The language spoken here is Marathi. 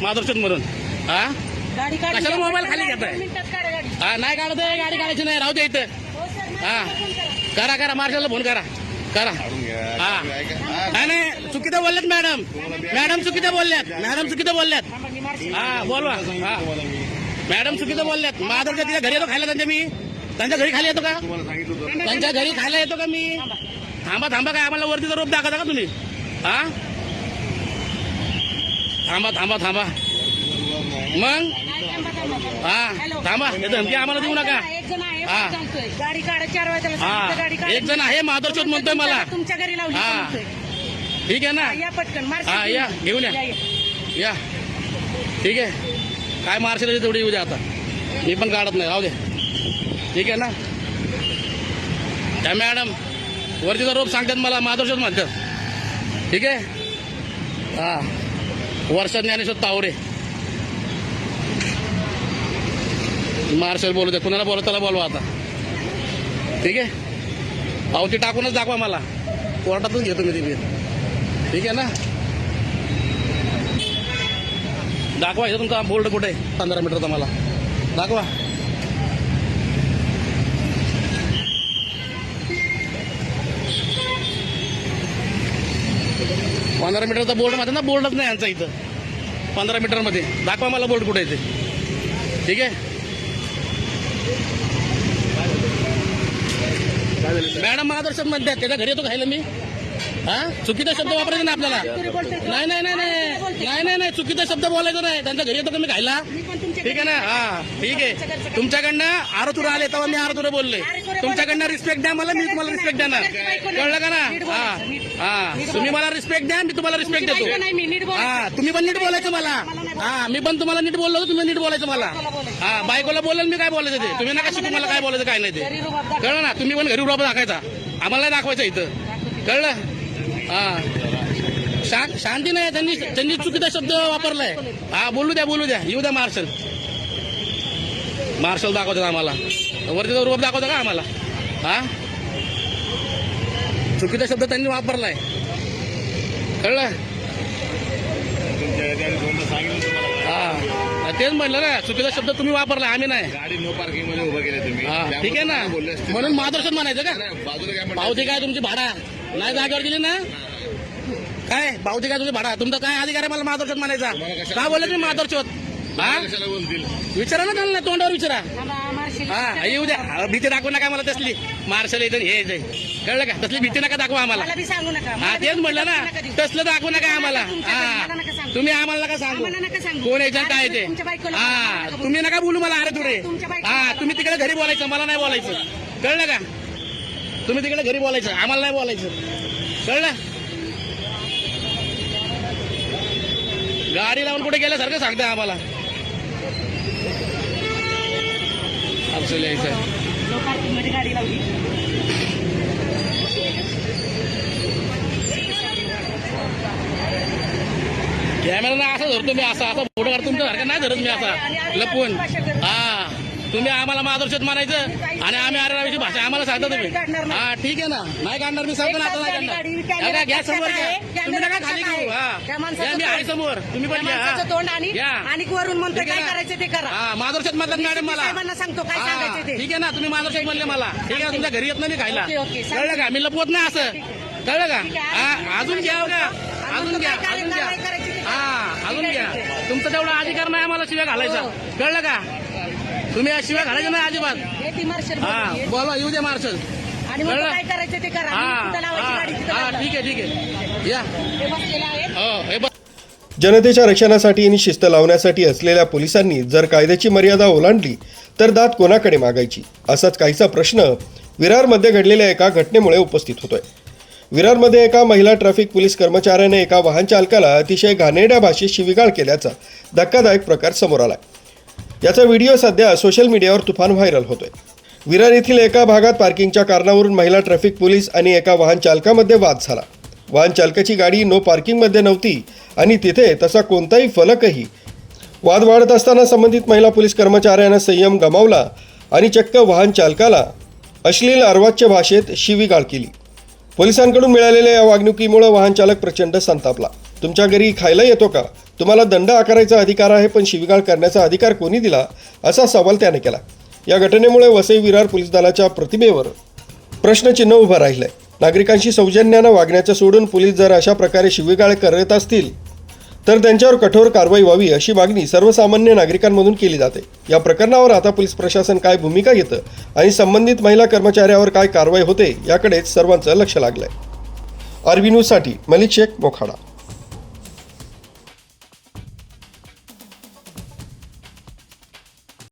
माधुरशोध म्हणून. हा कशाला मोबाईल खाली घेताय? हा नाही काढत आहे, गाडी काढायची नाही, राहू दे इथं. हा करा मार्शलला फोन करा. हा नाही नाही चुकीचं बोलल्यात मॅडम चुकीचं बोलल्यात. हा बोलवा. हा मॅडम चुकीचं बोलल्यात. माधवच्या तिच्या घरी येतो खायला त्यांच्या घरी खाली येतो का? त्यांच्या घरी खायला येतो का मी? थांबा काय आम्हाला वरतीचा रोप दाखवता का तुम्ही? हा थांबा मग हा थांबा, धमकी आम्हाला देऊ नका. हा एक जण आहे माधुरशोध म्हणतोय मला. तुमच्या घरी लावली. हा ठीक आहे ना. या पटकन हा या घेऊन या. ठीक आहे काय मार्शल तेवढी येऊ द्या. आता मी पण काढत नाही, राहू दे. ठीक आहे ना. त्या मॅडम वरतीचा रोप सांगतात मला, माधुरशोध म्हणतात. ठीक आहे. हा वर्षा ज्ञानेश्वर तावरे मार्शल बोलू दे. कुणाला बोलत त्याला बोलवा आता. ठीक आहे पावती टाकूनच दाखवा मला, कोर्टातच घेतो मी ती. ठीक आहे ना. दाखवा इथं तुमचा बोर्ड कुठे आहे 15 मीटरचा, मला दाखवा. पंधरा मीटरचा बोर्ड मध्ये ना, बोर्डच नाही यांचा इथं 15 मीटर मध्ये. दाखवा मला बोर्ड कुठे आहे ते. ठीक आहे मॅडम माधुरशोध म्हणतात, त्याच्या घरी येतो खायला मी. हा चुकीचा शब्द वापरायचा ना आपल्याला. नाही चुकीचा शब्द बोलायचा नाही. त्यांच्या घरी येतो का मी खायला? ठीक आहे ना. हा ठीक आहे. तुमच्याकडनं आरतुरा आले तेव्हा मी आरतुरा बोलले. तुमच्याकडनं रिस्पेक्ट द्या मला, मी तुम्हाला रिस्पेक्ट देणार. कळलं का ना? हा तुम्ही मला रिस्पेक्ट द्या, मी तुम्हाला रिस्पेक्ट देतो. हा तुम्ही पण नीट बोलायचं मला. हा मी पण तुम्हाला नीट बोललो, तुम्ही नीट बोलायचं मला. हा बायकोला बोलेल मी काय बोलायचं ते. तुम्ही नका शिकू मला काय बोलायचं काय नाही ते. कळलं ना. तुम्ही पण घरी रुबाब दाखवायचा, आम्हाला नाही दाखवायचं इथं. कळलं. हा शांती नाही. त्यांनी चुकीचा शब्द वापरलाय. हा बोलू द्या येऊ द्या. मार्शल दाखवतात आम्हाला, वरतीचा रूप दाखवता का आम्हाला? हा चुकीचा शब्द त्यांनी वापरलाय. कळलं. हा तेच म्हणलं ना, चुकीचा शब्द तुम्ही वापरला, आम्ही नाही. गाडी नो पार्किंग मध्ये उभं केलं तुम्ही. हा ठीक आहे ना. म्हणून माधुरशोध म्हणायचं का? पावती काय तुमची भाडा नाही जागेवर दिली ना? काय पावती काय तुझी भाडा? तुमचा काय अधिकार आहे मला माधुरशोध म्हणायचा? का बोलले तुम्ही माधुरशोध? हा विचारा ना त्यांना, तोंडावर विचारा. हा येऊ द्या. भीती दाखवू नका मला तसली. मार्शल येतं हे येते. कळलं का? तसली भीती नका दाखवा आम्हाला. हा तेच म्हणलं ना, तसलं दाखवू नका आम्हाला. हा तुम्ही आम्हाला नका सांगू कोण यायचं काय ते. हा तुम्ही नका बोलू मला अरे तुडे. हा तुम्ही तिकडे घरी बोलायचं, मला नाही बोलायचं. कळलं का? तुम्ही तिकडे घरी बोलायचं, आम्हाला नाही बोलायचं. कळलं. गाडी लावून कुठे गेल्यासारखं सांगताय आम्हाला. आपलं यायचं गाडी लावली. कॅमेरा असं धरतो मी, असा फोटो काढतो तुमच्यासारखं नाही धरत मी असा लपून. हा तुम्ही आम्हाला माधुरशोध म्हणायचं आणि आम्ही आरेरावीची भाषा आम्हाला सांगता तुम्ही. हा ठीक आहे ना. नाही काढणार मी, सांगतो ना आता नाही काढणार. घ्या समोर घ्या, तुम्ही नका खाली घेऊ. हा मी आहे समोर, तुम्ही पण घ्या. तोंड आणि वरून म्हणतो काय करायचं ते करा. हा माधुरशोध म्हणतात मॅडम मला. सांगतो काय सांगायचं ते. ठीक आहे ना. तुम्ही माधुरशोध म्हणले मला. ठीक आहे तुमच्या घरी येत नाही मी खायला. कळलं का? मी लपवत नाही असं. कळलं का? हा अजून घ्या का? अजून घ्या. हा अजून घ्या. तुमचा तेवढा अधिकार नाही आम्हाला शिव्या घालायचा. कळलं का? तुम्ही शिवाय घालायचं नाही अजिबात. हा बोला येऊ दे मार्शल. काय करायचं ते करा. हा ठीक आहे या. हो जनतेच्या रक्षणासाठी आणि शिस्त लावण्यासाठी असलेल्या पोलिसांनी जर कायद्याची मर्यादा ओलांडली तर दात कोणाकडे मागायची, असाच काहीसा प्रश्न विरारमध्ये घडलेल्या एका घटनेमुळे उपस्थित होतोय. विरारमध्ये एका महिला ट्रॅफिक पोलीस कर्मचाऱ्याने एका वाहन चालकाला अतिशय घाणेरड्या भाषेत शिवीगाळ केल्याचा धक्कादायक प्रकार समोर आलाय. याचा व्हिडिओ सध्या सोशल मीडियावर तुफान व्हायरल होतोय. विरार येथील एका भागात पार्किंगच्या कारणावरून महिला ट्रॅफिक पोलीस आणि एका वाहन चालकामध्ये वाद झाला. वाहन चालकाची गाडी नो पार्किंगमध्ये नव्हती आणि तिथे तसा कोणताही फलकही. वाद वाढत असताना संबंधित महिला पोलीस कर्मचाऱ्यानं संयम गमावला आणि चक्क वाहन चालकाला अश्लील अर्वाच्य भाषेत शिवीगाळ केली. पोलिसांकडून मिळालेल्या या वागणुकीमुळे वाहन चालक प्रचंड संतापला. तुमच्या घरी खायला येतो का? तुम्हाला दंड आकारायचा अधिकार आहे, पण शिवीगाळ करण्याचा अधिकार कोणी दिला? असा सवाल त्याने केला. या घटनेमुळे वसई विरार पोलीस दलाच्या प्रतिमेवर प्रश्नचिन्ह उभं राहिलंय. नागरिकांशी सौजन्यानं वागण्याचं सोडून पोलीस जर अशा प्रकारे शिवीगाळ करत असतील तर त्यांच्यावर कठोर कारवाई व्हावी अशी मागणी सर्वसामान्य नागरिकांमधून केली जाते. या प्रकरणावर आता पोलीस प्रशासन काय भूमिका घेतं आणि संबंधित महिला कर्मचाऱ्यावर काय कारवाई होते याकडेच सर्वांचं लक्ष लागलंय. आरबी न्यूजसाठी मलिक शेख, मोखाडा.